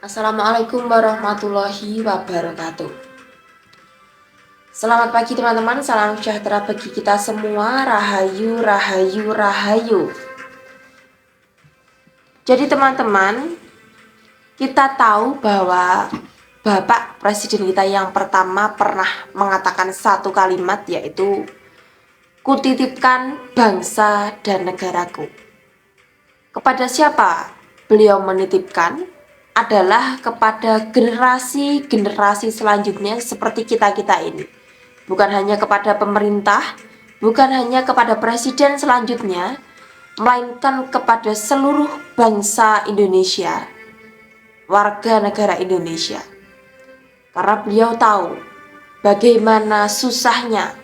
Assalamualaikum warahmatullahi wabarakatuh. Selamat pagi teman-teman, salam sejahtera bagi kita semua. Rahayu, rahayu, rahayu. Jadi teman-teman, kita tahu bahwa Bapak Presiden kita yang pertama pernah mengatakan satu kalimat, yaitu kutitipkan bangsa dan negaraku. Kepada siapa beliau menitipkan? Adalah kepada generasi-generasi selanjutnya seperti kita-kita ini. Bukan hanya kepada pemerintah, bukan hanya kepada presiden selanjutnya, melainkan kepada seluruh bangsa Indonesia, warga negara Indonesia. Karena beliau tahu bagaimana susahnya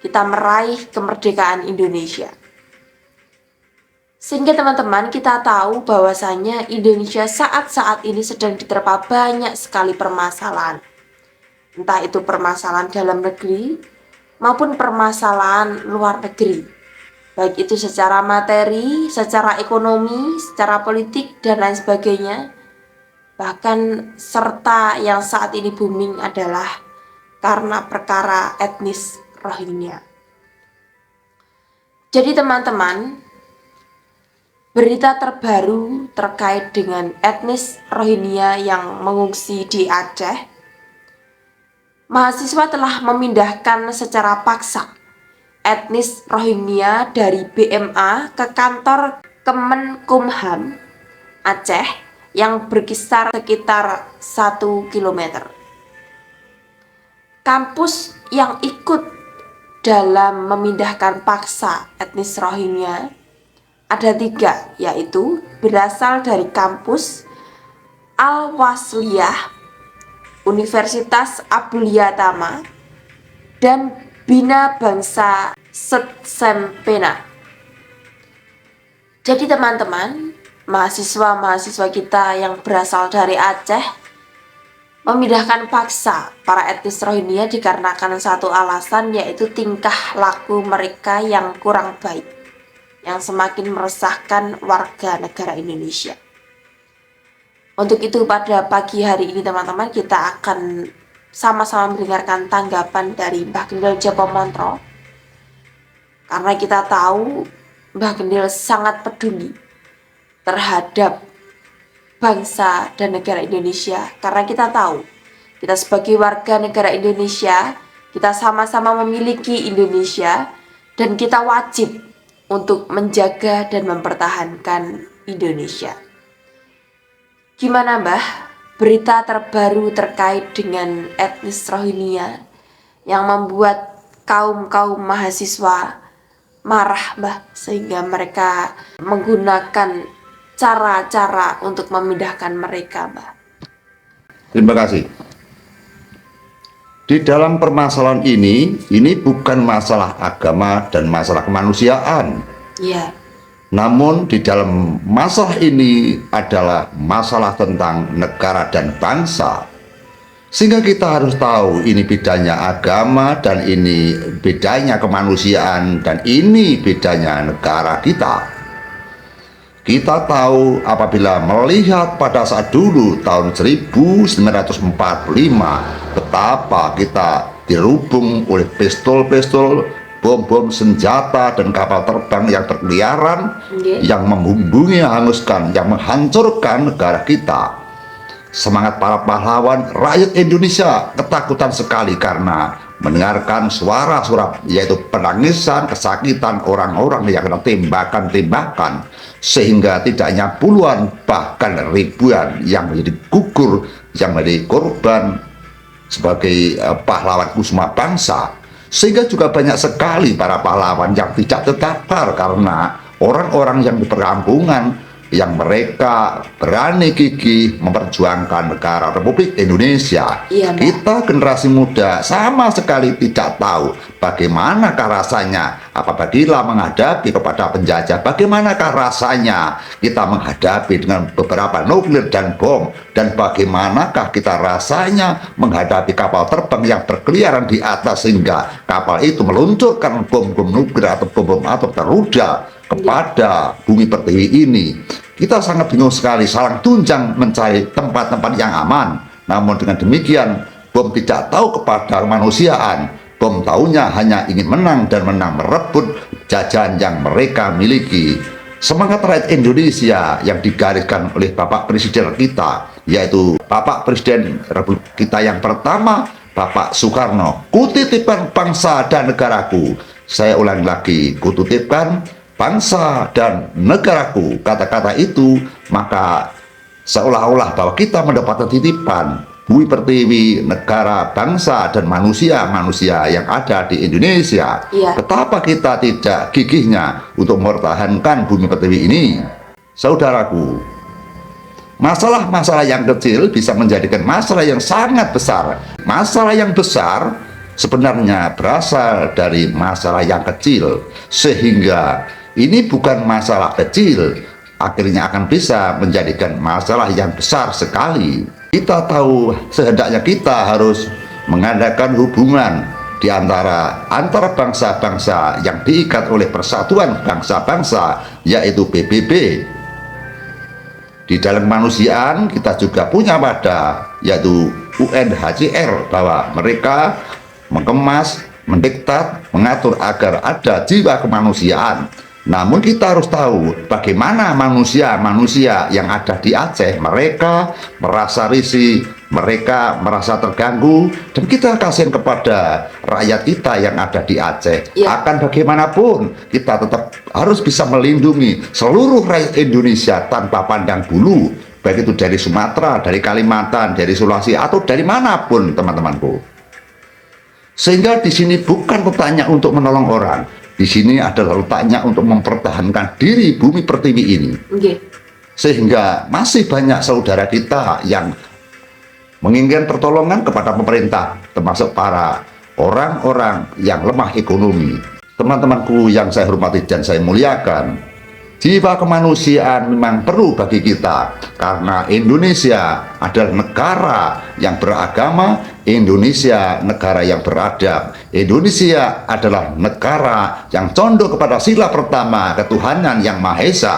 kita meraih kemerdekaan Indonesia. Sehingga teman-teman kita tahu bahwasanya Indonesia saat-saat ini sedang diterpa banyak sekali permasalahan. Entah itu permasalahan dalam negeri maupun permasalahan luar negeri. Baik itu secara materi, secara ekonomi, secara politik, dan lain sebagainya. Bahkan serta yang saat ini booming adalah karena perkara etnis Rohingya. Jadi teman-teman, berita terbaru terkait dengan etnis Rohingya yang mengungsi di Aceh, mahasiswa telah memindahkan secara paksa etnis Rohingya dari BMA ke kantor Kemenkumham Aceh yang berkisar sekitar 1 km. Kampus yang ikut dalam memindahkan paksa etnis Rohingya ada 3, yaitu berasal dari kampus Al-Wasliyah, Universitas Abdul-Yatama, dan Bina Bangsa Setsempena. Jadi teman-teman, mahasiswa-mahasiswa kita yang berasal dari Aceh memindahkan paksa para etnis Rohingya dikarenakan satu alasan, yaitu tingkah laku mereka yang kurang baik, yang semakin meresahkan warga negara Indonesia. Untuk itu pada pagi hari ini teman-teman, kita akan sama-sama mendengarkan tanggapan dari Mbah Gendil Jopomontro. Karena kita tahu Mbah Gendil sangat peduli terhadap bangsa dan negara Indonesia. Karena kita tahu kita sebagai warga negara Indonesia, kita sama-sama memiliki Indonesia, dan kita wajib untuk menjaga dan mempertahankan Indonesia. Gimana Mbah, berita terbaru terkait dengan etnis Rohingya yang membuat kaum mahasiswa marah Mbah, sehingga mereka menggunakan cara-cara untuk memindahkan mereka Mbah? Terima kasih. Di dalam permasalahan ini bukan masalah agama dan masalah kemanusiaan. Iya. Namun di dalam masalah ini adalah masalah tentang negara dan bangsa. Sehingga kita harus tahu ini bedanya agama dan ini bedanya kemanusiaan dan ini bedanya negara kita. Kita tahu apabila melihat pada saat dulu tahun 1945 betapa kita dirubung oleh pistol-pistol, bom-bom senjata dan kapal terbang yang berkeliaran, yang membumbungi, hanguskan, yang menghancurkan negara kita. Semangat para pahlawan rakyat Indonesia ketakutan sekali karena mendengarkan suara-suara, yaitu penangisan, kesakitan orang-orang yang kena tembakan-tembakan, sehingga tidak hanya puluhan bahkan ribuan yang menjadi gugur, yang menjadi korban sebagai pahlawan kusuma bangsa. Sehingga juga banyak sekali para pahlawan yang tidak terdampar karena orang-orang yang di perkampungan yang mereka berani gigih memperjuangkan negara Republik Indonesia. Iya, kita generasi muda sama sekali tidak tahu bagaimanakah rasanya apabila menghadapi kepada penjajah, bagaimanakah rasanya kita menghadapi dengan beberapa nuklir dan bom, dan bagaimanakah kita rasanya menghadapi kapal terbang yang berkeliaran di atas sehingga kapal itu meluncurkan bom-bom nuklir atau bom-bom atom terrudal kepada bumi pertiwi ini. Kita sangat bingung sekali, saling tunjang mencari tempat-tempat yang aman. Namun dengan demikian, bom tidak tahu kepada kemanusiaan. Bom tahunya hanya ingin menang dan menang, merebut jajahan yang mereka miliki. Semangat rakyat Indonesia yang digariskan oleh Bapak Presiden kita, yaitu Bapak Presiden Republik kita yang pertama, Bapak Soekarno, kutitipkan bangsa dan negaraku. Saya ulangi lagi, kutitipkan bangsa dan negaraku. Kata-kata itu maka seolah-olah bahwa kita mendapatkan titipan bumi pertiwi, negara, bangsa, dan manusia-manusia yang ada di Indonesia. Iya. Betapa kita tidak gigihnya untuk mempertahankan bumi pertiwi ini. Saudaraku, masalah-masalah yang kecil bisa menjadikan masalah yang sangat besar. Masalah yang besar sebenarnya berasal dari masalah yang kecil, sehingga ini bukan masalah kecil, akhirnya akan bisa menjadikan masalah yang besar sekali. Kita tahu sehendaknya kita harus mengadakan hubungan di antara bangsa-bangsa yang diikat oleh Persatuan Bangsa-Bangsa, yaitu PBB. Di dalam kemanusiaan kita juga punya wadah, yaitu UNHCR, bahwa mereka mengemas, mendiktat, mengatur agar ada jiwa kemanusiaan. Namun kita harus tahu bagaimana manusia-manusia yang ada di Aceh, mereka merasa risih, mereka merasa terganggu, dan kita kasihan kepada rakyat kita yang ada di Aceh. Ya. Akan bagaimanapun kita tetap harus bisa melindungi seluruh rakyat Indonesia tanpa pandang bulu, baik itu dari Sumatera, dari Kalimantan, dari Sulawesi, atau dari manapun, teman-temanku. Sehingga di sini bukan pertanyaan untuk menolong orang, di sini adalah letaknya untuk mempertahankan diri bumi pertiwi ini. Okay. Sehingga masih banyak saudara kita yang menginginkan pertolongan kepada pemerintah, termasuk para orang-orang yang lemah ekonomi. Teman-temanku yang saya hormati dan saya muliakan, jiwa kemanusiaan memang perlu bagi kita, karena Indonesia adalah negara yang beragama, Indonesia negara yang beradab, Indonesia adalah negara yang condong kepada sila pertama ketuhanan yang Maha Esa,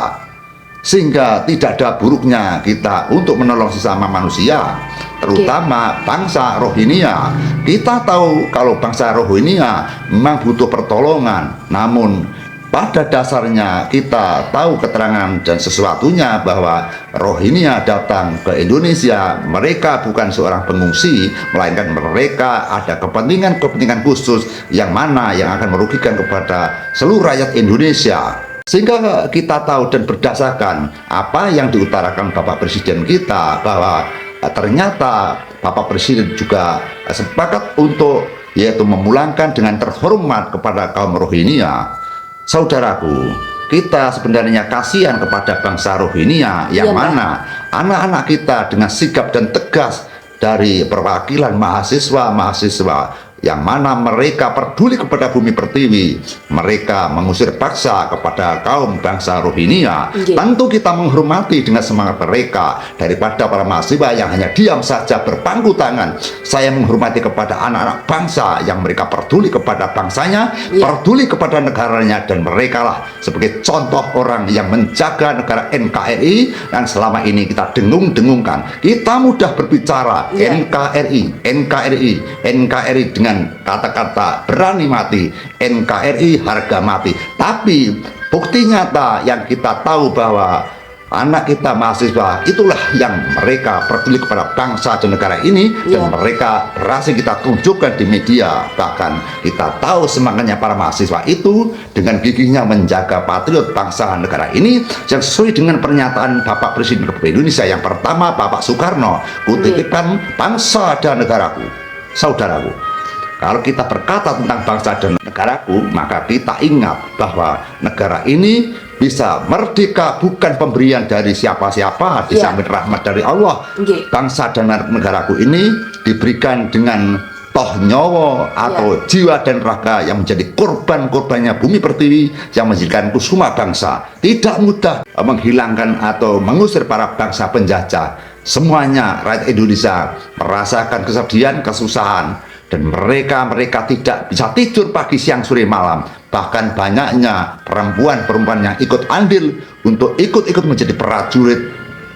sehingga tidak ada buruknya kita untuk menolong sesama manusia, terutama bangsa Rohingya. Kita tahu kalau bangsa Rohingya memang butuh pertolongan, namun pada dasarnya kita tahu keterangan dan sesuatunya bahwa Rohingya datang ke Indonesia, mereka bukan seorang pengungsi, melainkan mereka ada kepentingan-kepentingan khusus yang mana yang akan merugikan kepada seluruh rakyat Indonesia. Sehingga kita tahu dan berdasarkan apa yang diutarakan Bapak Presiden kita, bahwa ternyata Bapak Presiden juga sepakat untuk yaitu memulangkan dengan terhormat kepada kaum Rohingya. Saudaraku, kita sebenarnya kasihan kepada bangsa Rohingya yang mana anak-anak kita dengan sigap dan tegas dari perwakilan mahasiswa-mahasiswa yang mana mereka peduli kepada bumi pertiwi, mereka mengusir paksa kepada kaum bangsa Rohingya. Tentu kita menghormati dengan semangat mereka daripada para mahasiswa yang hanya diam saja berpangku tangan. Saya menghormati kepada anak-anak bangsa yang mereka peduli kepada bangsanya, peduli kepada negaranya, dan mereka lah sebagai contoh orang yang menjaga negara NKRI yang selama ini kita dengung-dengungkan. Kita mudah berbicara NKRI, NKRI, NKRI dengan kata-kata berani mati, NKRI harga mati. Tapi bukti nyata yang kita tahu bahwa anak kita mahasiswa itulah yang mereka peduli kepada bangsa dan negara ini, dan mereka berhasil kita tunjukkan di media. Bahkan kita tahu semangatnya para mahasiswa itu dengan gigihnya menjaga patriot bangsa dan negara ini yang sesuai dengan pernyataan Bapak Presiden Republik Indonesia yang pertama, Bapak Soekarno, kutipkan bangsa dan negaraku. Saudaraku, kalau kita berkata tentang bangsa dan negaraku, maka kita ingat bahwa negara ini bisa merdeka bukan pemberian dari siapa-siapa, di samping rahmat dari Allah. Bangsa dan negaraku ini diberikan dengan toh nyawa atau jiwa dan raga yang menjadi korban-korbannya bumi pertiwi yang menjadikan kusuma bangsa. Tidak mudah menghilangkan atau mengusir para bangsa penjajah. Semuanya rakyat Indonesia merasakan kesedihan, kesusahan, dan mereka tidak bisa tidur pagi, siang, sore, malam. Bahkan banyaknya perempuan-perempuan yang ikut andil untuk ikut menjadi prajurit,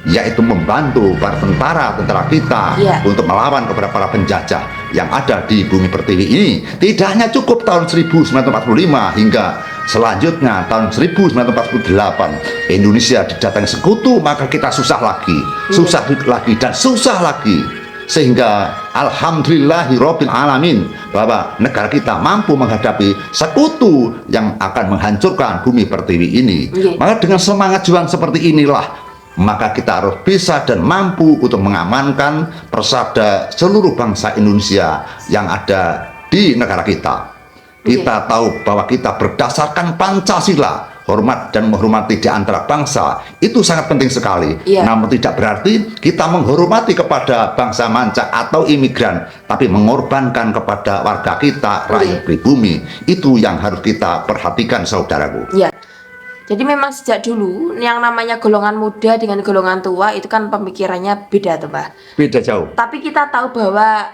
yaitu membantu para tentara kita untuk melawan kepada para penjajah yang ada di bumi pertiwi ini. Tidak hanya cukup tahun 1945 hingga selanjutnya tahun 1948 Indonesia didatangi sekutu, maka kita susah lagi dan susah lagi. Sehingga alhamdulillahirabbil alamin bahwa negara kita mampu menghadapi sekutu yang akan menghancurkan bumi pertiwi ini. Maka dengan semangat juang seperti inilah, maka kita harus bisa dan mampu untuk mengamankan persada seluruh bangsa Indonesia yang ada di negara kita. Kita tahu bahwa kita berdasarkan Pancasila, hormat dan menghormati di antara bangsa itu sangat penting sekali. Namun tidak berarti kita menghormati kepada bangsa manca atau imigran, tapi mengorbankan kepada warga kita, rakyat pribumi. Itu yang harus kita perhatikan, saudaraku. Jadi memang sejak dulu yang namanya golongan muda dengan golongan tua itu kan pemikirannya beda tuh, Mbak. Beda jauh. Tapi kita tahu bahwa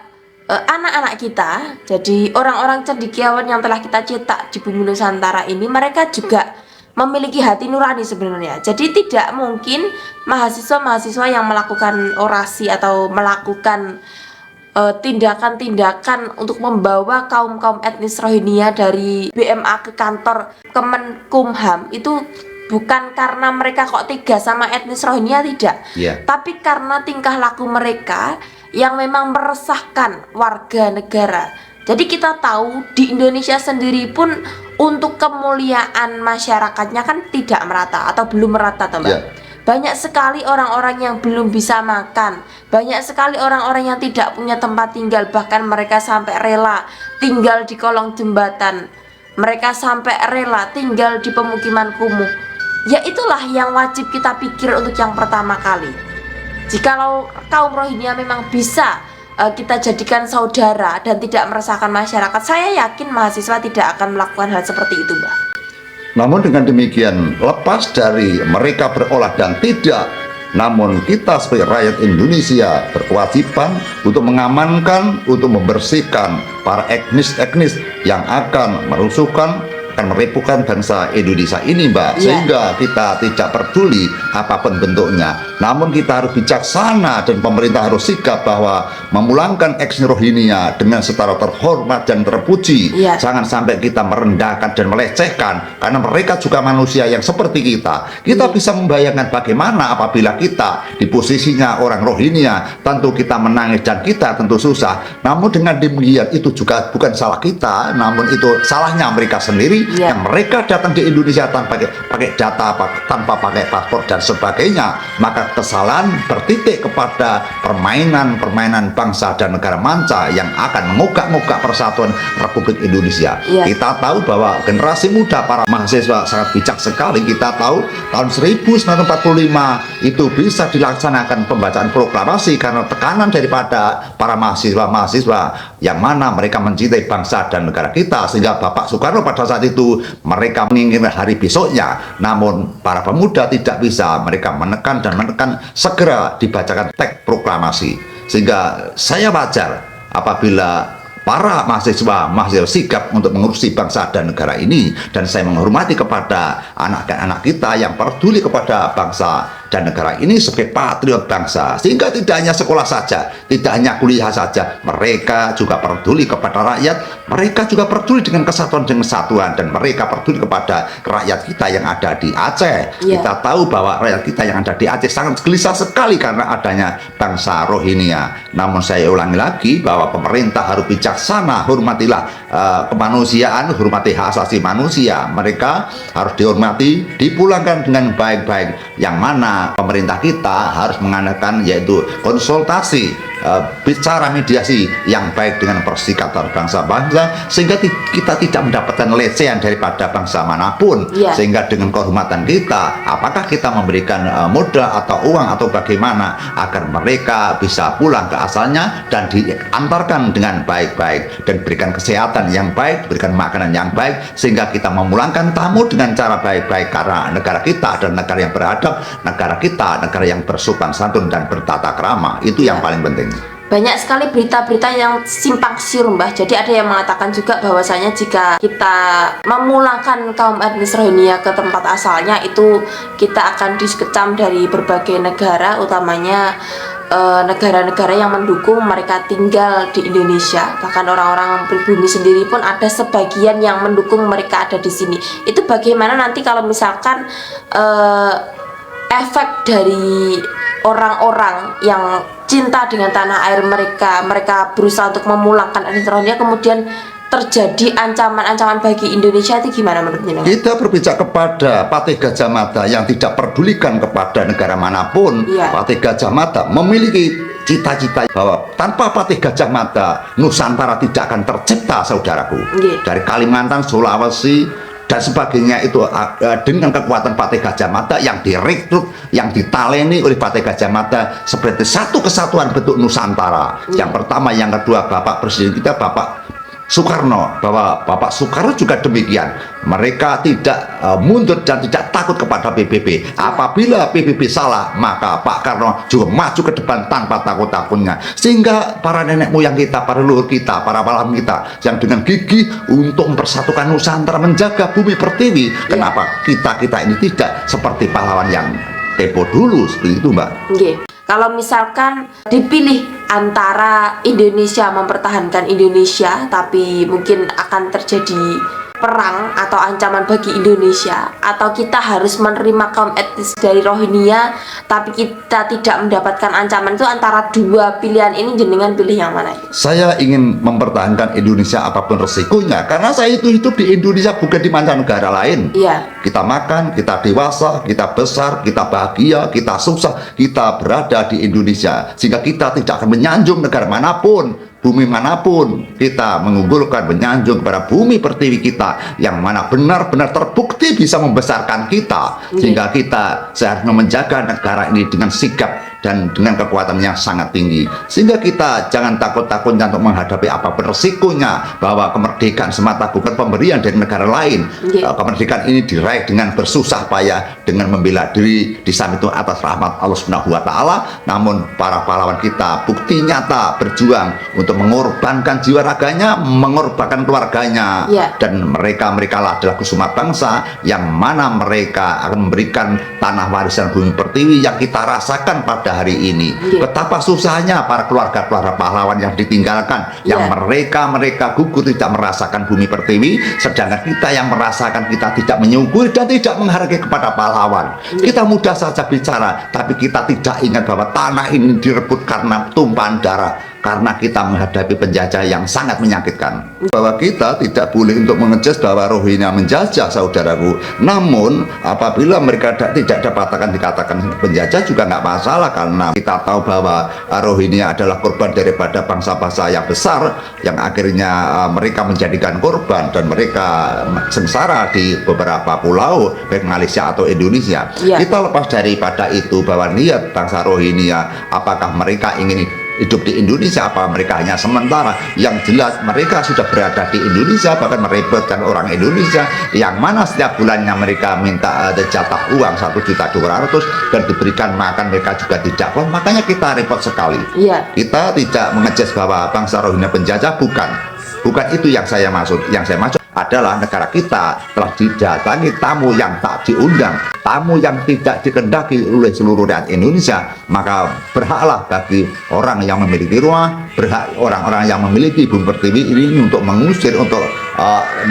anak-anak kita, jadi orang-orang cendekiawan yang telah kita cetak di bumi Nusantara ini, mereka juga memiliki hati nurani sebenarnya. Jadi tidak mungkin mahasiswa-mahasiswa yang melakukan orasi atau melakukan tindakan-tindakan untuk membawa kaum-kaum etnis Rohingya dari BMA ke kantor Kemenkumham itu bukan karena mereka kok tega sama etnis Rohingya, tidak. Tapi karena tingkah laku mereka yang memang meresahkan warga negara. Jadi kita tahu di Indonesia sendiri pun untuk kemuliaan masyarakatnya kan tidak merata atau belum merata, teman. Banyak sekali orang-orang yang belum bisa makan, banyak sekali orang-orang yang tidak punya tempat tinggal, bahkan mereka sampai rela tinggal di kolong jembatan, mereka sampai rela tinggal di pemukiman kumuh. Ya itulah yang wajib kita pikir untuk yang pertama kali. Jikalau kaum Rohingya memang bisa kita jadikan saudara dan tidak meresahkan masyarakat, saya yakin mahasiswa tidak akan melakukan hal seperti itu, Mbak. Namun dengan demikian, lepas dari mereka berolah dan tidak, namun kita sebagai rakyat Indonesia berkewajiban untuk mengamankan, untuk membersihkan para etnis-etnis yang akan merusuhkan, akan merepukan bangsa Indonesia ini, Mbak. Sehingga kita tidak peduli apapun bentuknya, namun kita harus bijaksana dan pemerintah harus sigap bahwa memulangkan etnis Rohingya dengan setara terhormat dan terpuji. Jangan sampai kita merendahkan dan melecehkan, karena mereka juga manusia yang seperti kita. Kita bisa membayangkan bagaimana apabila kita di posisinya orang Rohingya, tentu kita menangis dan kita tentu susah. Namun dengan demikian itu juga bukan salah kita, namun itu salahnya mereka sendiri. Yang mereka datang di Indonesia tanpa pakai data, tanpa pakai paspor dan sebagainya, maka kesalahan bertitik kepada permainan bangsa dan negara manca yang akan mengugak-ngugak persatuan Republik Indonesia. Kita tahu bahwa generasi muda para mahasiswa sangat bijak sekali. Kita tahu tahun 1945 itu bisa dilaksanakan pembacaan proklamasi karena tekanan daripada para mahasiswa yang mana mereka mencintai bangsa dan negara kita, sehingga Bapak Soekarno pada saat itu mereka menginginkan hari besoknya, namun para pemuda tidak bisa, mereka menekan segera dibacakan teks proklamasi. Sehingga saya wajar apabila para mahasiswa sigap untuk mengurusi bangsa dan negara ini, dan saya menghormati kepada anak-anak kita yang peduli kepada bangsa dan negara ini sebagai patriot bangsa. Sehingga tidak hanya sekolah saja, tidak hanya kuliah saja, mereka juga peduli kepada rakyat, mereka juga peduli dengan kesatuan dan kesatuan, dan mereka peduli kepada rakyat kita yang ada di Aceh. Kita tahu bahwa rakyat kita yang ada di Aceh sangat gelisah sekali karena adanya bangsa Rohingya. Namun saya ulangi lagi bahwa pemerintah harus bijaksana, hormatilah kemanusiaan, hormati hak asasi manusia. Mereka harus dihormati, dipulangkan dengan baik-baik, yang mana pemerintah kita harus mengadakan yaitu konsultasi, bicara mediasi yang baik dengan perserikatan bangsa-bangsa, sehingga kita tidak mendapatkan lecehan daripada bangsa manapun. Sehingga dengan kehormatan kita, apakah kita memberikan modal atau uang atau bagaimana agar mereka bisa pulang ke asalnya dan diantarkan dengan baik-baik, dan berikan kesehatan yang baik, berikan makanan yang baik, sehingga kita memulangkan tamu dengan cara baik-baik, karena negara kita adalah negara yang beradab, negara kita negara yang bersopan santun dan bertata krama. Itu yang paling penting. banyak sekali berita-berita yang simpang siur, Mbah. Jadi ada yang mengatakan juga bahwasanya jika kita memulangkan kaum etnis Rohingya ke tempat asalnya, itu kita akan dikecam dari berbagai negara, utamanya negara-negara yang mendukung mereka tinggal di Indonesia. Bahkan orang-orang pribumi sendiri pun ada sebagian yang mendukung mereka ada di sini. Itu bagaimana nanti kalau misalkan efek dari orang-orang yang cinta dengan tanah air mereka berusaha untuk memulangkan etnis Rohingya, kemudian terjadi ancaman-ancaman bagi Indonesia, itu gimana menurut Anda? Kita berpijak kepada Patih Gajah Mada yang tidak pedulikan kepada negara manapun. Iya. Patih Gajah Mada memiliki cita-cita bahwa tanpa Patih Gajah Mada Nusantara tidak akan tercipta, saudaraku. Iya. Dari Kalimantan, Sulawesi dan sebagainya itu dengan kekuatan Patih Gajah Mada yang direkrut, yang ditaleni oleh Patih Gajah Mada seperti satu kesatuan bentuk Nusantara. Yang pertama, yang kedua, Bapak Presiden kita Bapak Soekarno, bahwa Bapak Soekarno juga demikian. Mereka tidak mundur dan tidak takut kepada PBB. Apabila PBB salah, maka Pak Karno juga maju ke depan tanpa takut-takutnya. Sehingga para nenek moyang kita, para leluhur kita, para pahlawan kita yang dengan gigih untuk mempersatukan Nusantara, menjaga bumi pertiwi. Kenapa kita ini tidak seperti pahlawan yang tempo dulu, seperti itu, Mbak? Nggih. Kalau misalkan dipilih antara Indonesia mempertahankan Indonesia, tapi mungkin akan terjadi perang atau ancaman bagi Indonesia, atau kita harus menerima kaum etnis dari Rohingya tapi kita tidak mendapatkan ancaman, itu antara dua pilihan ini jenengan pilih yang mana? Saya ingin mempertahankan Indonesia apapun resikonya, karena saya itu hidup di Indonesia, bukan di mancanegara lain. Iya. Kita makan, kita dewasa, kita besar, kita bahagia, kita susah, kita berada di Indonesia, sehingga kita tidak akan menyanjung negara manapun, bumi manapun. Kita mengunggulkan, menyanjung kepada bumi pertiwi kita yang mana benar-benar terbukti bisa membesarkan kita, sehingga kita seharusnya menjaga negara ini dengan sigap dan dengan kekuatan yang sangat tinggi, sehingga kita jangan takut-takutnya untuk menghadapi apapun resikonya, bahwa kemerdekaan semata bukan pemberian dari negara lain. Kemerdekaan ini diraih dengan bersusah payah, dengan membela diri, di samping itu atas rahmat Allah Subhanahu wa Ta'ala. Namun para pahlawan kita bukti nyata berjuang untuk mengorbankan jiwa raganya, mengorbankan keluarganya, dan mereka lah adalah kusuma bangsa yang mana mereka akan memberikan tanah warisan bumi pertiwi yang kita rasakan pada hari ini. Betapa susahnya para keluarga pahlawan yang ditinggalkan, yang mereka gugur tidak merasakan bumi pertiwi, sedangkan kita yang merasakan, kita tidak menyukuri dan tidak menghargai kepada pahlawan. Kita mudah saja bicara, tapi kita tidak ingat bahwa tanah ini direbut karena tumpahan darah, karena kita menghadapi penjajah yang sangat menyakitkan. Bahwa kita tidak boleh untuk mengejek bahwa Rohingya menjajah, saudaraku. Namun apabila mereka tidak dikatakan penjajah juga nggak masalah, karena kita tahu bahwa Rohingya adalah korban daripada bangsa-bangsa yang besar yang akhirnya mereka menjadikan korban dan mereka sengsara di beberapa pulau baik Malaysia atau Indonesia. Kita lepas daripada itu, bahwa niat bangsa Rohingya, apakah mereka ingin hidup di Indonesia, apa mereka hanya sementara. Yang jelas mereka sudah berada di Indonesia, bahkan merepotkan orang Indonesia, yang mana setiap bulannya mereka minta jatah uang 1.200.000 dan diberikan makan mereka juga tidak. Wah, makanya kita repot sekali. Kita tidak mengejek bahwa bangsa Rohingya penjajah, bukan itu yang saya maksud. Yang saya maksud adalah negara kita telah didatangi tamu yang tak diundang, tamu yang tidak dikehendaki oleh seluruh rakyat Indonesia. Maka berhaklah bagi orang yang memiliki rumah, berhak orang-orang yang memiliki bumi pertiwi ini untuk mengusir, untuk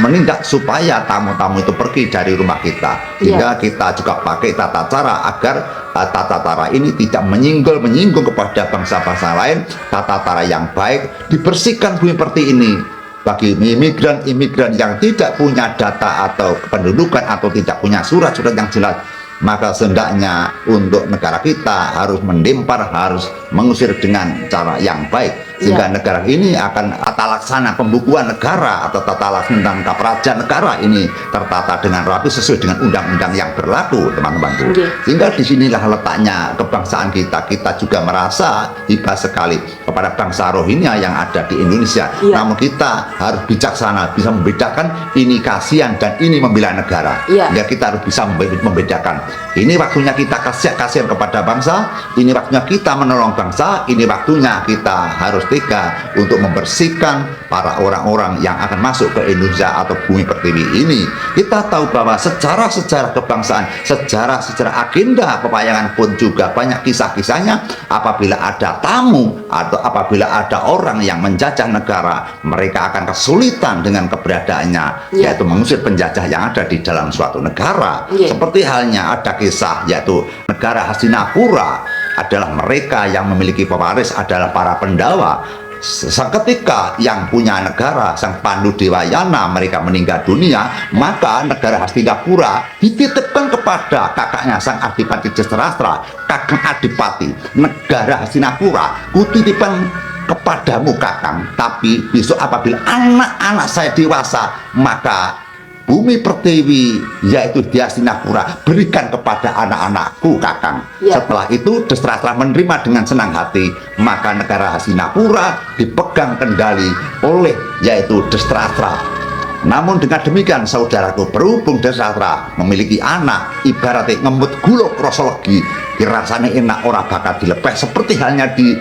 menindak supaya tamu-tamu itu pergi dari rumah kita. Sehingga kita juga pakai tata cara agar tata cara ini tidak menyinggung kepada bangsa-bangsa lain. Tata cara yang baik, dibersihkan bumi pertiwi ini bagi imigran-imigran yang tidak punya data atau kependudukan atau tidak punya surat-surat yang jelas. Maka sendaknya untuk negara kita harus mendempar, harus mengusir dengan cara yang baik. sehingga negara ini akan tata laksana pembukuan negara atau tata laksana kepraja negara ini tertata dengan rapi sesuai dengan undang-undang yang berlaku, teman-temanku. Sehingga disinilah letaknya kebangsaan kita. Kita juga merasa hibah sekali kepada bangsa Rohingya yang ada di Indonesia. Namun kita harus bijaksana, bisa membedakan ini kasihan dan ini membela negara. Ya, kita harus bisa membedakan. Ini waktunya kita kasihan kepada bangsa, ini waktunya kita menolong bangsa, ini waktunya kita harus tega untuk membersihkan para orang-orang yang akan masuk ke Indonesia atau bumi pertiwi ini. Kita tahu bahwa sejarah-sejarah kebangsaan, sejarah-sejarah agenda pewayangan pun juga banyak kisah-kisahnya. Apabila ada tamu atau apabila ada orang yang menjajah negara, mereka akan kesulitan dengan keberadaannya, yaitu mengusir penjajah yang ada di dalam suatu negara. Seperti halnya ada kisah, yaitu negara Hastinapura adalah mereka yang memiliki pewaris adalah para Pandawa. Seketika yang punya negara sang Pandu Dewayana mereka meninggal dunia, maka negara Hastinapura dititipkan kepada kakaknya sang Adipati Dhestharashtra. Kakang Adipati, negara Hastinapura kutitipkan kepadamu kakang, tapi besok apabila anak-anak saya dewasa, maka bumi pertiwi yaitu di Hastinapura berikan kepada anak-anakku kakang. Setelah itu Dhestharashtra menerima dengan senang hati, maka negara Hastinapura dipegang kendali oleh yaitu Dhestharashtra. Namun dengan demikian saudaraku, berhubung Dhestharashtra memiliki anak ibaratnya ngemut gulok rosolegi, dirasanya enak ora bakal dilepas. Seperti halnya di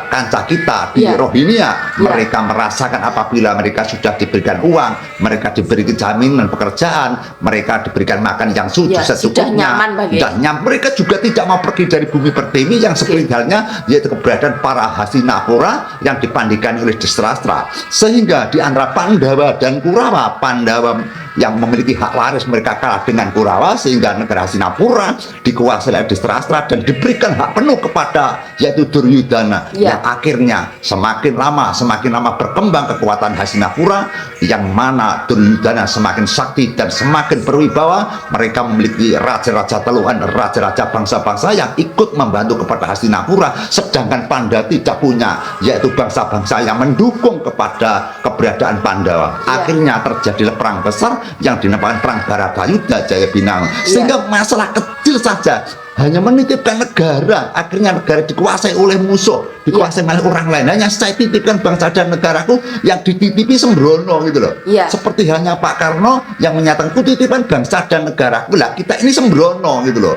kancah kita di Rohingya, mereka merasakan apabila mereka sudah diberikan uang, mereka diberi jaminan pekerjaan, mereka diberikan makan yang secukupnya, sudah nyaman, mereka juga tidak mau pergi dari bumi pertiwi yang seperti halnya yaitu keberadaan para Hastinapura yang dipandikan oleh Dhestharashtra. Sehingga di antara Pandawa dan Kurawa, Pandawa yang memiliki hak waris mereka kalah dengan Kurawa, sehingga negara Hastinapura dikuasai oleh Dhestharashtra dan diberikan hak penuh kepada yaitu Duryudana. Yang akhirnya semakin lama berkembang kekuatan Hastinapura, yang mana Duryudana semakin sakti dan semakin berwibawa. Mereka memiliki raja-raja teluhan, raja-raja bangsa-bangsa yang ikut membantu kepada Hastinapura, sedangkan Pandawa tidak punya yaitu bangsa-bangsa yang mendukung kepada keberadaan Pandawa. Akhirnya terjadilah perang besar yang dinamakan perang Bharatayuddha Jayabinang, sehingga masalah kecil saja hanya menitipkan negara, akhirnya negara dikuasai oleh musuh, dikuasai oleh orang lain. Hanya saya titipkan bangsa dan negaraku, yang dititipi sembrono gitu loh. Seperti halnya Pak Karno yang menyatakan kutitipan bangsa dan negaraku, lah kita ini sembrono gitu loh.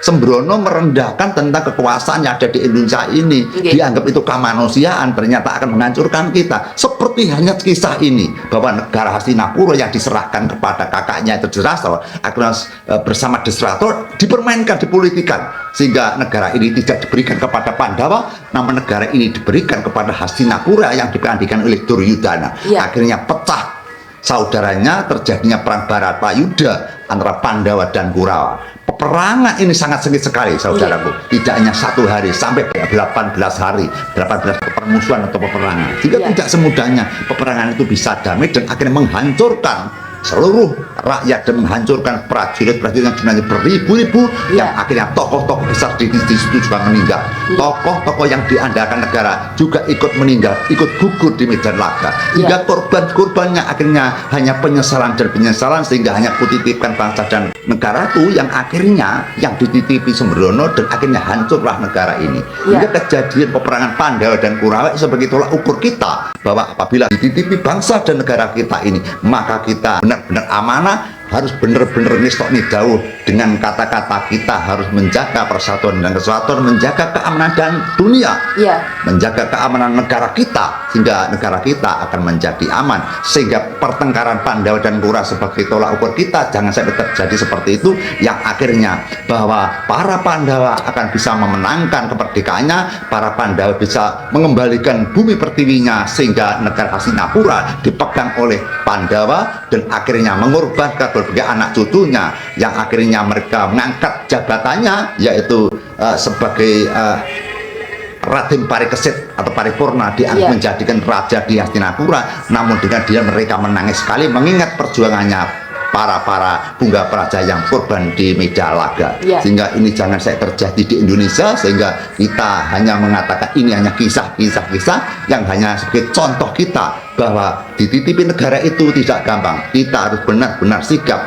Sembrono merendahkan tentang kekuasaan yang ada di Indonesia ini, dianggap itu kemanusiaan, ternyata akan menghancurkan kita. Seperti hanya kisah ini, bahwa negara Hastinapura yang diserahkan kepada kakaknya itu Dhestharashtra, akhirnya bersama Dhestharashtra dipermainkan, dipolitik, sehingga negara ini tidak diberikan kepada Pandawa, namun negara ini diberikan kepada Hastinapura yang dipandikan oleh Duryudana. Akhirnya pecah saudaranya, terjadinya perang Bharatayuddha antara Pandawa dan Kurawa. Peperangan ini sangat sengit sekali saudaraku, tidak hanya 1 hari, sampai 18 hari, 18 permusuhan atau peperangan. Jika tidak semudahnya peperangan itu bisa damai dan akhirnya menghancurkan seluruh rakyat dan menghancurkan prajurit-prajurit yang jumlahnya beribu-ribu, yang akhirnya tokoh-tokoh besar di situ juga meninggal. Tokoh-tokoh yang diandalkan negara juga ikut meninggal, ikut gugur di medan laga. Hingga korban-korbannya akhirnya hanya penyesalan dan penyesalan, sehingga hanya kutitipkan bangsa dan negara itu yang akhirnya yang dititipi sembrono, dan akhirnya hancurlah negara ini. Hingga kejadian peperangan Pandawa dan Kurawa sebagai tolak ukur kita bahwa apabila dititipi bangsa dan negara kita ini, maka kita benar-benar amanah, harus benar-benar nistok nidawuh dengan kata-kata kita harus menjaga persatuan dan kesatuan, menjaga keamanan dan dunia, menjaga keamanan negara kita, sehingga negara kita akan menjadi aman. Sehingga pertengkaran Pandawa dan Kurawa sebagai tolak ukur kita jangan sampai terjadi seperti itu, yang akhirnya bahwa para Pandawa akan bisa memenangkan kemerdekaannya, para Pandawa bisa mengembalikan bumi pertiwinya, sehingga negara Hastinapura dipegang oleh Pandawa dan akhirnya mengorbankan berbagai anak cucunya, yang akhirnya mereka mengangkat jabatannya yaitu sebagai Raden Parikesit atau Paripurna, dianggap menjadikan raja di Hastinapura. Namun dengan dia mereka menangis sekali mengingat perjuangannya para punggah praja yang korban di meja laga. Ya. Sehingga ini jangan sampai terjadi di Indonesia, sehingga kita hanya mengatakan ini hanya kisah-kisah yang hanya sebagai contoh kita bahwa dititipi negara itu tidak gampang. Kita harus benar-benar sigap.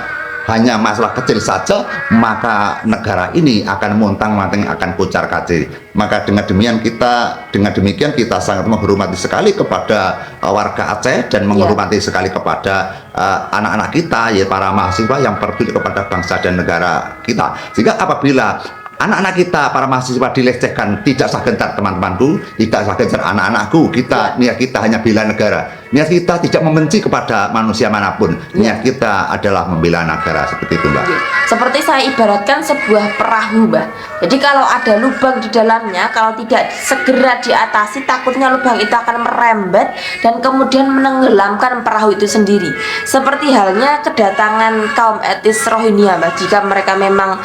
Hanya masalah kecil saja, maka negara ini akan montang-manting, akan kocar kacir. Maka dengan demikian kita sangat menghormati sekali kepada warga Aceh dan menghormati sekali kepada anak-anak kita, ya para mahasiswa yang peduli kepada bangsa dan negara kita. Sehingga apabila anak-anak kita, para mahasiswa dilecehkan, tidak sah gentar teman-temanku, tidak sah gentar anak-anakku, niat kita hanya bela negara. Niat kita tidak membenci kepada manusia manapun. Niat kita adalah membela negara, seperti itu, Mbak. Seperti saya ibaratkan sebuah perahu, Mbak. Jadi kalau ada lubang di dalamnya, kalau tidak segera diatasi, takutnya lubang itu akan merembet dan kemudian menenggelamkan perahu itu sendiri. Seperti halnya kedatangan kaum etnis Rohingya, Mbak. Jika mereka memang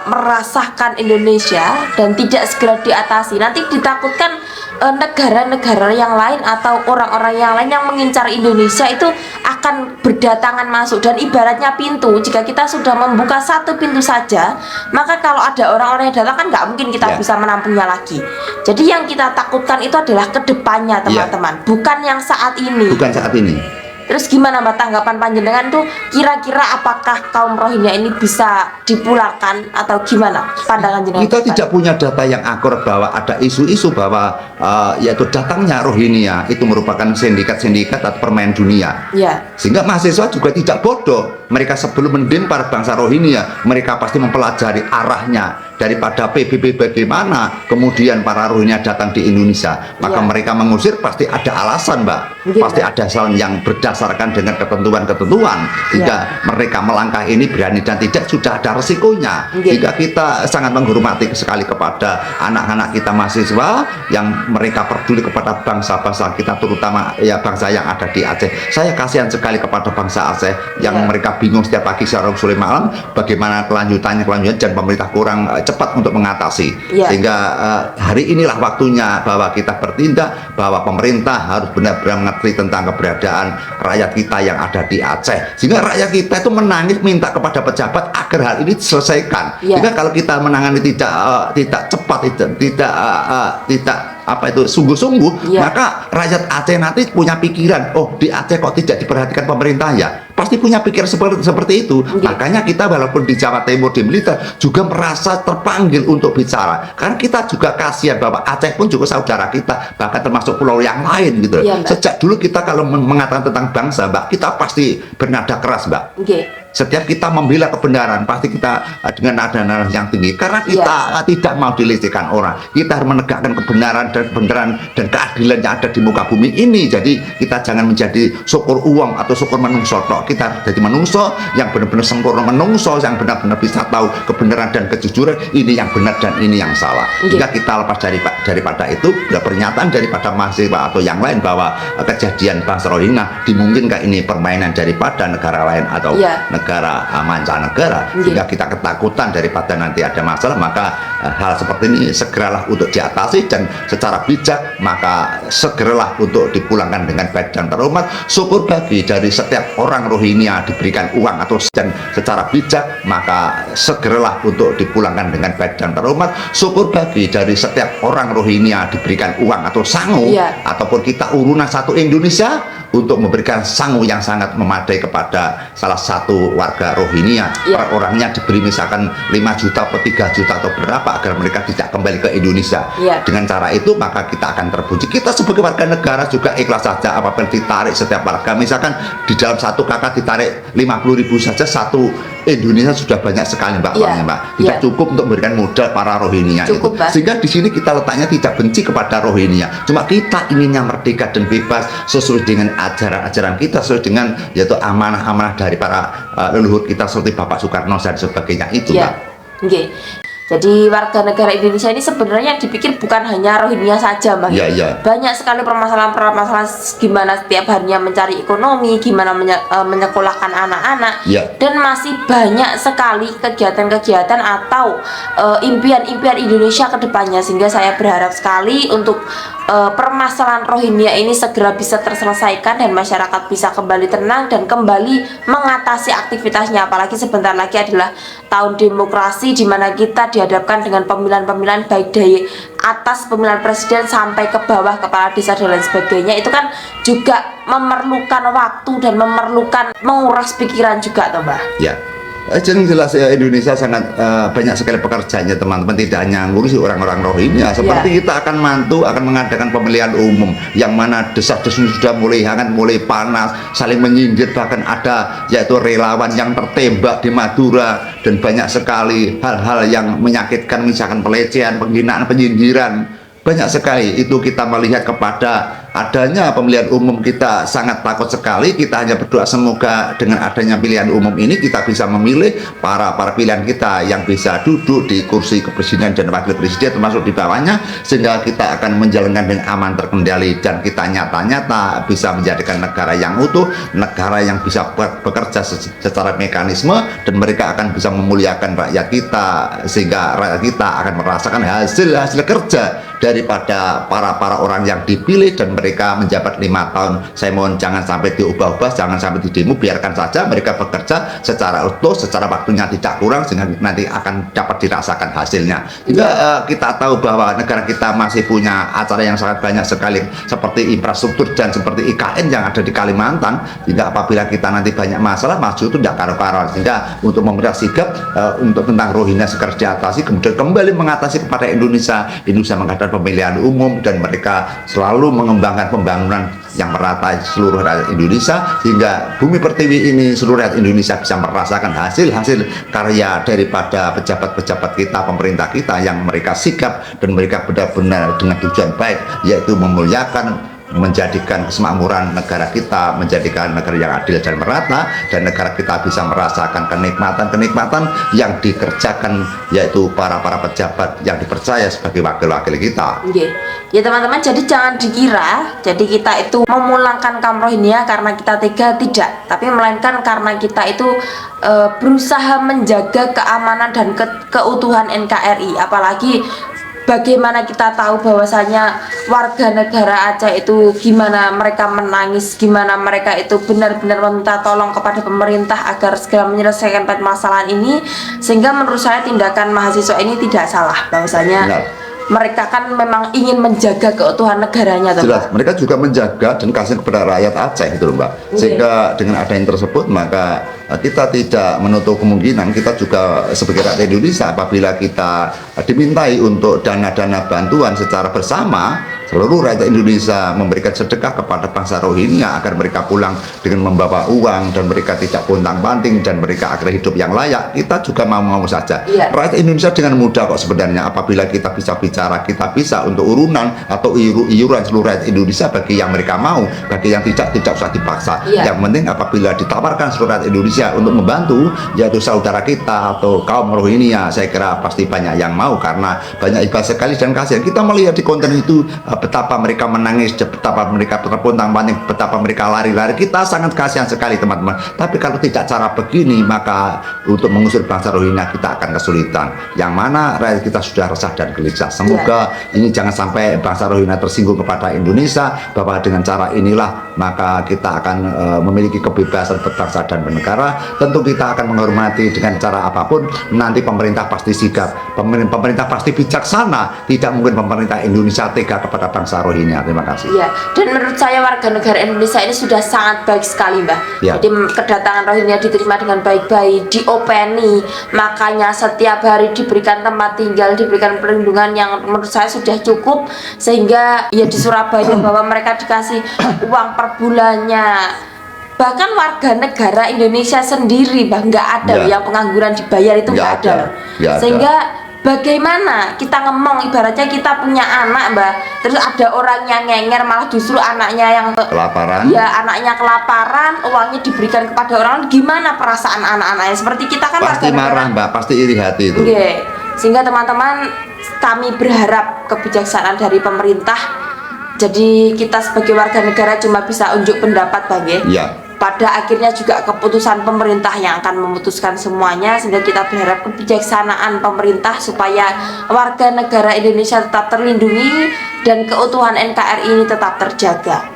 merasakan Indonesia dan tidak segera diatasi, nanti ditakutkan negara-negara yang lain atau orang-orang yang lain yang mengincar Indonesia itu akan berdatangan masuk. Dan ibaratnya pintu, jika kita sudah membuka satu pintu saja, maka kalau ada orang-orang yang datang kan nggak mungkin kita bisa menampungnya lagi. Jadi yang kita takutkan itu adalah kedepannya, teman-teman, bukan yang saat ini. Bukan saat ini. Terus gimana, Mbak, tanggapan panjenengan tuh, kira-kira apakah kaum Rohingya ini bisa dipulangkan atau gimana pandangan jenengan? Kita tidak punya data yang akurat bahwa ada isu-isu bahwa yaitu datangnya Rohingya itu merupakan sindikat-sindikat atau permain dunia. Ya. Sehingga mahasiswa juga tidak bodoh. Mereka sebelum mendem para bangsa Rohingya, mereka pasti mempelajari arahnya daripada PBB bagaimana kemudian para Rohingya datang di Indonesia. Maka mereka mengusir pasti ada alasan, Mbak. Pasti ada alasan yang berdasarkan dengan ketentuan-ketentuan. Jika mereka melangkah ini berani dan tidak, sudah ada resikonya. Jika kita sangat menghormati sekali kepada anak-anak kita mahasiswa yang mereka peduli kepada bangsa-bangsa kita, terutama ya bangsa yang ada di Aceh. Saya kasihan sekali kepada bangsa Aceh yang mereka bingung setiap pagi siang sore malam bagaimana kelanjutannya dan pemerintah kurang cepat untuk mengatasi. Sehingga hari inilah waktunya bahwa kita bertindak, bahwa pemerintah harus benar-benar mengerti tentang keberadaan rakyat kita yang ada di Aceh. Sehingga rakyat kita itu menangis minta kepada pejabat agar hal ini diselesaikan. Sehingga kalau kita menangani tidak cepat, tidak apa itu sungguh-sungguh, maka rakyat Aceh nanti punya pikiran, oh di Aceh kok tidak diperhatikan pemerintah ya, pasti punya pikiran seperti itu. Makanya kita walaupun di Jawa Timur, di Blitar juga merasa terpanggil untuk bicara, karena kita juga kasihan bahwa Aceh pun juga saudara kita, bahkan termasuk pulau yang lain gitu. Sejak dulu kita kalau mengatakan tentang bangsa, Mbak, kita pasti bernada keras, Mbak. Setiap kita membela kebenaran, pasti kita dengan nada-nada yang tinggi, karena kita tidak mau dilecehkan orang. Kita harus menegakkan kebenaran dan keadilan yang ada di muka bumi ini. Jadi kita jangan menjadi syukur uang atau syukur menungso. Kita harus jadi menungso yang benar-benar sempurna, menungso yang benar-benar bisa tahu kebenaran dan kejujuran, ini yang benar dan ini yang salah. Jika kita lepas daripada itu, pernyataan daripada mahasiswa atau yang lain bahwa kejadian bangsa Rohingya dimungkinkan ini permainan daripada negara lain atau negara mancanegara, sehingga kita ketakutan daripada nanti ada masalah, maka hal seperti ini segeralah untuk diatasi dan secara bijak, maka segeralah untuk dipulangkan dengan baik dan terhormat. Syukur bagi dari setiap orang Rohingya diberikan uang atau dan secara bijak, maka segeralah untuk dipulangkan dengan baik dan terhormat. Syukur bagi dari setiap orang Rohingya diberikan uang atau sangu, ataupun kita urunan satu Indonesia untuk memberikan sangu yang sangat memadai kepada salah satu warga Rohingya. Per orangnya diberi misalkan 5 juta atau 3 juta atau berapa agar mereka tidak kembali ke Indonesia. Dengan cara itu maka kita akan terpuji. Kita sebagai warga negara juga ikhlas saja apabila ditarik setiap warga, misalkan di dalam satu kakak ditarik 50.000 saja, satu Indonesia sudah banyak sekali, Mbak, uangnya, Mbak. Tidak cukup untuk memberikan modal para Rohingya itu. Sehingga di sini kita letaknya tidak benci kepada Rohingya. Cuma kita inginnya merdeka dan bebas sesuai dengan ajaran-ajaran kita, sesuai dengan yaitu amanah-amanah dari para leluhur kita seperti Bapak Soekarno dan sebagainya itu, Mbak. Jadi warga negara Indonesia ini sebenarnya yang dipikir bukan hanya Rohingya saja, Bang. Iya, iya. Banyak sekali permasalahan-permasalahan gimana setiap harinya mencari ekonomi, gimana menyekolahkan anak-anak, Iya. dan masih banyak sekali kegiatan-kegiatan atau impian-impian Indonesia ke depannya, sehingga saya berharap sekali untuk permasalahan Rohingya ini segera bisa terselesaikan dan masyarakat bisa kembali tenang dan kembali mengatasi aktivitasnya. Apalagi sebentar lagi adalah tahun demokrasi di mana kita dihadapkan dengan pemilihan-pemilihan baik dari atas pemilihan presiden sampai ke bawah kepala desa dan lain sebagainya. Itu kan juga memerlukan waktu dan memerlukan menguras pikiran juga, toh, Mbak. Ya, yang jelas ya, Indonesia sangat banyak sekali pekerjaannya teman-teman, tidak hanya ngurusi orang-orang Rohingya. Seperti kita akan mengadakan pemilihan umum yang mana desas-desus sudah mulai panas, saling menyindir, bahkan ada yaitu relawan yang tertembak di Madura, dan banyak sekali hal-hal yang menyakitkan, misalkan pelecehan, penghinaan, penyindiran. Banyak sekali itu kita melihat kepada adanya pemilihan umum. Kita sangat takut sekali. Kita hanya berdoa semoga dengan adanya pilihan umum ini kita bisa memilih para pilihan kita yang bisa duduk di kursi kepresidenan dan wakil presiden termasuk di bawahnya, sehingga kita akan menjalankan dengan aman, terkendali, dan kita nyata-nyata bisa menjadikan negara yang utuh, negara yang bisa bekerja secara mekanisme, dan mereka akan bisa memuliakan rakyat kita, sehingga rakyat kita akan merasakan hasil kerja daripada para orang yang dipilih dan mereka menjabat 5 tahun. Saya mohon jangan sampai diubah-ubah, jangan sampai didemo, biarkan saja mereka bekerja secara utuh, secara waktunya tidak kurang, sehingga nanti akan dapat dirasakan hasilnya. Juga kita tahu bahwa negara kita masih punya acara yang sangat banyak sekali seperti infrastruktur dan seperti IKN yang ada di Kalimantan, sehingga apabila kita nanti banyak masalah maju itu tidak karu-karuan. Sehingga untuk memerintah sigap untuk tentang Rohingya segera diatasi, kemudian kembali mengatasi kepada Indonesia mengadakan pemilihan umum, dan mereka selalu mengembangkan pembangunan yang merata seluruh rakyat Indonesia, sehingga bumi pertiwi ini seluruh rakyat Indonesia bisa merasakan hasil karya daripada pejabat-pejabat kita, pemerintah kita yang mereka sikap dan mereka benar-benar dengan tujuan baik, yaitu memuliakan, menjadikan kemakmuran negara kita menjadikan negara yang adil dan merata, dan negara kita bisa merasakan kenikmatan yang dikerjakan yaitu para pejabat yang dipercaya sebagai wakil-wakil kita. Ya teman-teman, jadi jangan dikira jadi kita itu memulangkan kaum Rohingya karena kita tega, tidak, tapi melainkan karena kita itu berusaha menjaga keamanan dan keutuhan NKRI. Apalagi bagaimana kita tahu bahwasanya warga negara Aceh itu gimana mereka menangis, gimana mereka itu benar-benar meminta tolong kepada pemerintah agar segera menyelesaikan permasalahan ini, sehingga menurut saya tindakan mahasiswa ini tidak salah, bahwasanya mereka kan memang ingin menjaga keutuhan negaranya, jelas, mereka juga menjaga dan kasih kepada rakyat Aceh itu, Mbak. Sehingga dengan adanya tersebut maka kita tidak menutup kemungkinan kita juga sebagai rakyat Indonesia, apabila kita dimintai untuk dana-dana bantuan secara bersama, seluruh rakyat Indonesia memberikan sedekah kepada bangsa Rohingya agar mereka pulang dengan membawa uang dan mereka tidak pontang-panting dan mereka agar hidup yang layak, kita juga mau saja. Rakyat Indonesia dengan mudah kok sebenarnya apabila kita bisa bicara, kita bisa untuk urunan atau iuran seluruh rakyat Indonesia bagi yang mereka mau, bagi yang tidak usah dipaksa. Yang penting apabila ditawarkan seluruh rakyat Indonesia untuk membantu, yaitu saudara kita atau kaum Rohingya, saya kira pasti banyak yang mau karena banyak ikhlas sekali dan kasihan. Kita melihat di konten itu betapa mereka menangis, betapa mereka terpontang-panting, betapa mereka lari-lari. Kita sangat kasihan sekali teman-teman. Tapi kalau tidak cara begini, maka untuk mengusir bangsa Rohingya kita akan kesulitan. Yang mana rakyat kita sudah resah dan gelisah. Semoga ini jangan sampai bangsa Rohingya tersinggung kepada Indonesia, bahwa dengan cara inilah maka kita akan memiliki kebebasan berbangsa dan bernegara. Tentu kita akan menghormati dengan cara apapun. Nanti pemerintah pasti sigap, pemerintah pasti bijaksana. Tidak mungkin pemerintah Indonesia tega kepada bangsa Rohingya. Terima kasih. Dan menurut saya warga negara Indonesia ini sudah sangat baik sekali, Mbak. Jadi kedatangan Rohingya diterima dengan baik-baik, diopeni, makanya setiap hari diberikan tempat tinggal, diberikan perlindungan yang menurut saya sudah cukup, sehingga ya di Surabaya bahwa mereka dikasih uang per bulannya. Bahkan warga negara Indonesia sendiri, Mbak, nggak ada yang pengangguran dibayar, itu nggak ada. Sehingga bagaimana kita ngomong, ibaratnya kita punya anak, Mbak, terus ada orang yang ngenger, malah justru anaknya yang kelaparan. Anaknya kelaparan, uangnya diberikan kepada orang. Gimana perasaan anak-anaknya? Seperti kita kan pasti marah, Mbak, pasti iri hati itu. Sehingga teman-teman, kami berharap kebijaksanaan dari pemerintah. Jadi kita sebagai warga negara cuma bisa unjuk pendapat Bang ya. Ya. Pada akhirnya juga keputusan pemerintah yang akan memutuskan semuanya, sehingga kita berharap kebijaksanaan pemerintah supaya warga negara Indonesia tetap terlindungi dan keutuhan NKRI ini tetap terjaga.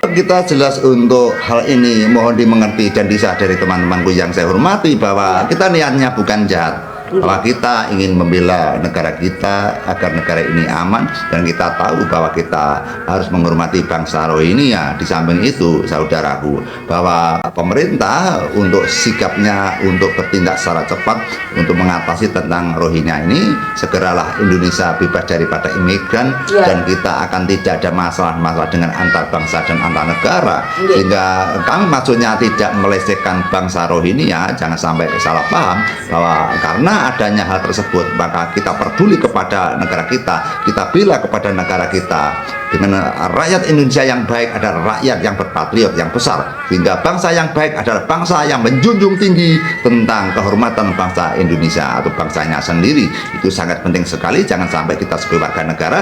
Kita jelas untuk hal ini mohon dimengerti dan disadari teman-temanku yang saya hormati bahwa kita niatnya bukan jahat, bahwa kita ingin membela negara kita agar negara ini aman, dan kita tahu bahwa kita harus menghormati bangsa Rohingya. Di samping itu saudaraku, bahwa pemerintah untuk sikapnya untuk bertindak secara cepat untuk mengatasi tentang Rohingya ini, segeralah Indonesia bebas daripada imigran, dan kita akan tidak ada masalah-masalah dengan antar bangsa dan antar negara. Sehingga kami maksudnya tidak melecehkan bangsa Rohingya, jangan sampai salah paham, bahwa karena adanya hal tersebut maka kita peduli kepada negara kita bela kepada negara kita. Dengan rakyat Indonesia yang baik adalah rakyat yang berpatriot yang besar, sehingga bangsa yang baik adalah bangsa yang menjunjung tinggi tentang kehormatan bangsa Indonesia atau bangsanya sendiri. Itu sangat penting sekali. Jangan sampai kita sebagai warga negara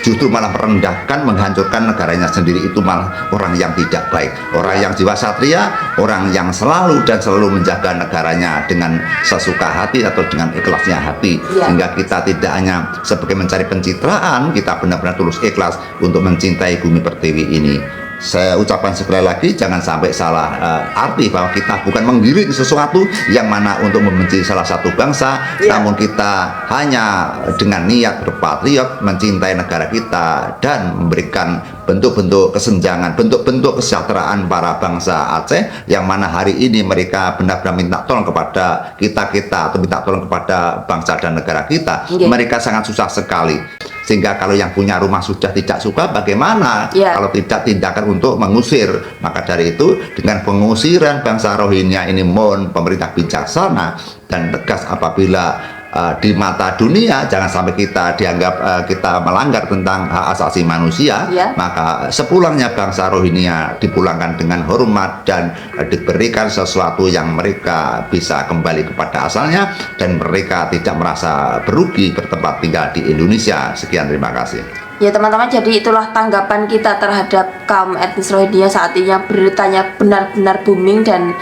justru malah merendahkan, menghancurkan negaranya sendiri. Itu malah orang yang tidak baik, orang yang jiwa satria, orang yang selalu menjaga negaranya dengan sesuka hati atau dengan ikhlasnya hati. Sehingga kita tidak hanya sebagai mencari pencitraan, kita benar-benar tulus ikhlas untuk mencintai bumi pertiwi ini. Saya ucapkan sekali lagi, jangan sampai salah arti bahwa kita bukan menggiring sesuatu yang mana untuk membenci salah satu bangsa, namun kita hanya dengan niat berpatriot, mencintai negara kita dan memberikan bentuk-bentuk kesenjangan, bentuk-bentuk kesejahteraan para bangsa Aceh, yang mana hari ini mereka benar-benar minta tolong kepada kita atau minta tolong kepada bangsa dan negara kita. Mereka sangat susah sekali. Sehingga kalau yang punya rumah sudah tidak suka, bagaimana kalau tidak tindakan untuk mengusir? Maka dari itu, dengan pengusiran bangsa Rohingya ini, mohon pemerintah bijaksana dan tegas apabila di mata dunia jangan sampai kita dianggap kita melanggar tentang hak asasi manusia. Maka sepulangnya bangsa Rohingya dipulangkan dengan hormat dan diberikan sesuatu yang mereka bisa kembali kepada asalnya, dan mereka tidak merasa berugi bertempat tinggal di Indonesia. Sekian, terima kasih. Ya teman-teman, jadi itulah tanggapan kita terhadap kaum etnis Rohingya saat ini yang beritanya benar-benar booming dan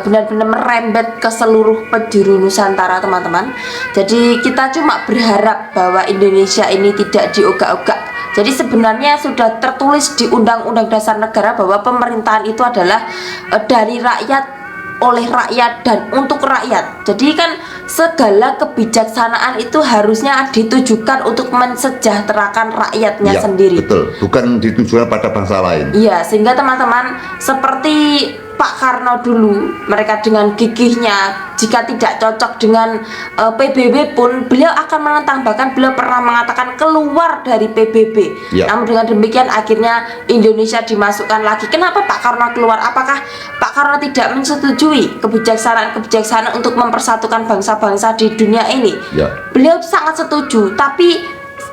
benar-benar merembet ke seluruh penjuru Nusantara teman-teman. Jadi kita cuma berharap bahwa Indonesia ini tidak diogak-ogak. Jadi sebenarnya sudah tertulis di Undang-Undang Dasar Negara bahwa pemerintahan itu adalah dari rakyat, oleh rakyat, dan untuk rakyat. Jadi kan segala kebijaksanaan itu harusnya ditujukan untuk mensejahterakan rakyatnya sendiri. Betul, bukan ditujukan pada bangsa lain. Iya, sehingga teman-teman seperti Pak Karno dulu, mereka dengan gigihnya, jika tidak cocok dengan PBB pun beliau akan menentang, bahkan beliau pernah mengatakan keluar dari PBB. Namun dengan demikian akhirnya Indonesia dimasukkan lagi. Kenapa Pak Karno keluar? Apakah Pak Karno tidak menyetujui kebijaksanaan untuk mempersatukan bangsa-bangsa di dunia ini? Beliau sangat setuju, tapi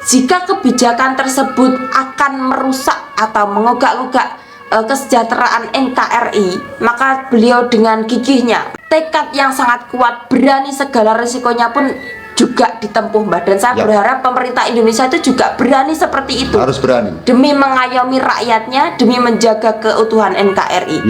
jika kebijakan tersebut akan merusak atau mengogak-ogak kesejahteraan NKRI, maka beliau dengan gigihnya, tekad yang sangat kuat, berani segala risikonya pun juga ditempuh Mbak. Dan saya berharap pemerintah Indonesia itu juga berani seperti itu. Harus berani. Demi mengayomi rakyatnya, demi menjaga keutuhan NKRI.